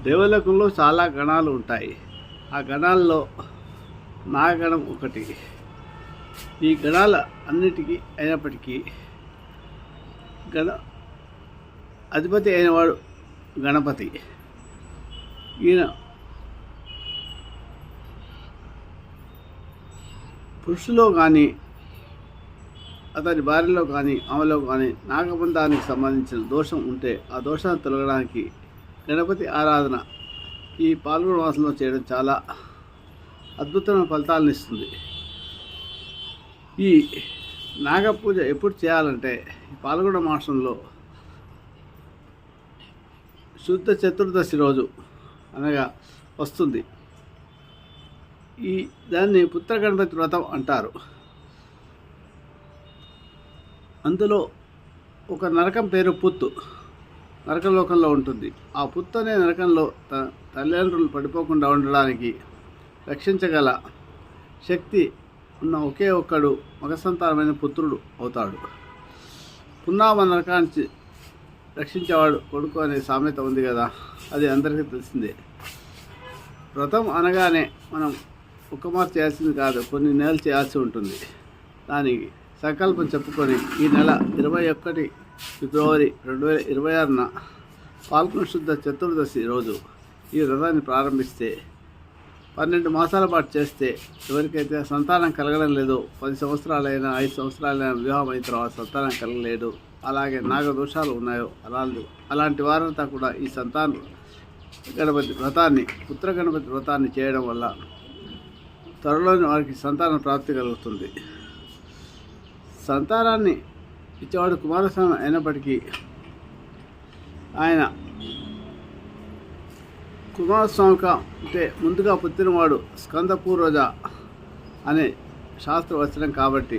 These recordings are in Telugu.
దేవలోకంలో చాలా గణాలు ఉంటాయి. ఆ గణాల్లో నాగగణం ఒకటి. ఈ గణాల అన్నిటికీ అయినప్పటికీ గణ అధిపతి అయినవాడు గణపతి. ఈయన పురుషులో కానీ అతని భార్యలో కానీ ఆమెలో కానీ నాగబంధానికి సంబంధించిన దోషం ఉంటే ఆ దోషాన్ని తొలగడానికి గణపతి ఆరాధన ఈ పాల్గొన మాసంలో చేయడం చాలా అద్భుతమైన ఫలితాలను ఇస్తుంది. ఈ నాగపూజ ఎప్పుడు చేయాలంటే ఈ పాల్గొన మాసంలో శుద్ధ చతుర్దశి రోజు అనగా వస్తుంది. దాన్ని పుత్ర గణపతి వ్రతం అంటారు. అందులో ఒక నరకం పేరు పుత్తు నరకలోకంలో ఉంటుంది. ఆ పుత్తు అనే నరకంలో తల్లిదండ్రులు పడిపోకుండా ఉండడానికి రక్షించగల శక్తి ఉన్న ఒకే ఒక్కడు మగ సంతానమైన పుత్రుడు అవుతాడు. పున్నామ నరకానికి రక్షించేవాడు కొడుకు అనే సామెత ఉంది కదా, అది అందరికీ తెలిసిందే. వ్రతం అనగానే మనం ఒక్క మారు చేయాల్సింది కాదు, కొన్ని నెలలు చేయాల్సి ఉంటుంది. దానికి సంకల్పం చెప్పుకొని ఈ నెల 21 ఫిబ్రవరి 2026న పాల్గొన శుద్ధ చతుర్దశి రోజు ఈ వ్రతాన్ని ప్రారంభిస్తే 12 మాసాల పాటు చేస్తే ఎవరికైతే సంతానం కలగడం లేదో, 10 సంవత్సరాలైనా 5 సంవత్సరాలైనా వివాహం అయిన తర్వాత సంతానం కలగలేదు, అలాగే నాగదోషాలు ఉన్నాయో అలాంటి వారంతా కూడా ఈ సంతాన గణపతి వ్రతాన్ని పుత్ర గణపతి వ్రతాన్ని చేయడం వల్ల త్వరలోనే వారికి సంతాన ప్రాప్తి కలుగుతుంది. సంతానాన్ని ఇచ్చేవాడు కుమారస్వామి అయినప్పటికీ ఆయన కుమారస్వామిగా అంటే ముందుగా పుట్టినవాడు స్కంద పూర్వజ అనే శాస్త్రవచనం కాబట్టి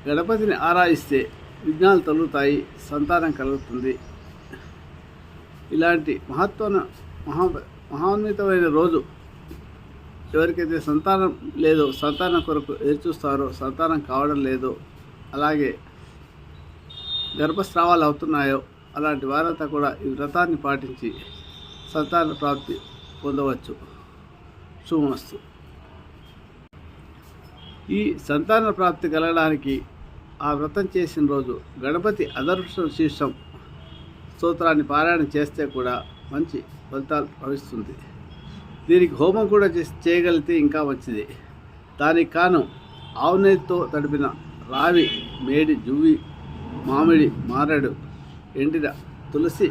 గణపతిని ఆరాధిస్తే విఘ్నాలు తొలుగుతాయి, సంతానం కలుగుతుంది. ఇలాంటి మహాన్వితమైన రోజు ఎవరికైతే సంతానం లేదో, సంతానం కొరకు ఎదురుచూస్తారో, సంతానం కావడం లేదో, అలాగే గర్భస్రావాలు అవుతున్నాయో అలాంటి వారంతా కూడా ఈ వ్రతాన్ని పాటించి సంతాన ప్రాప్తి పొందవచ్చు. శుభమస్తు. ఈ సంతాన ప్రాప్తి కలగడానికి ఆ వ్రతం చేసిన రోజు గణపతి అదర్శ శీర్షం స్తోత్రాన్ని పారాయణ చేస్తే కూడా మంచి ఫలితాలు లభిస్తుంది. దీనికి హోమం కూడా చేయగలిగితే ఇంకా మంచిది. దానికి కాను ఆవు నెయ్యితో తడిపిన రావి, మేడి, జువ్వి, మామిడి, మారేడు, ఎండిన తులసి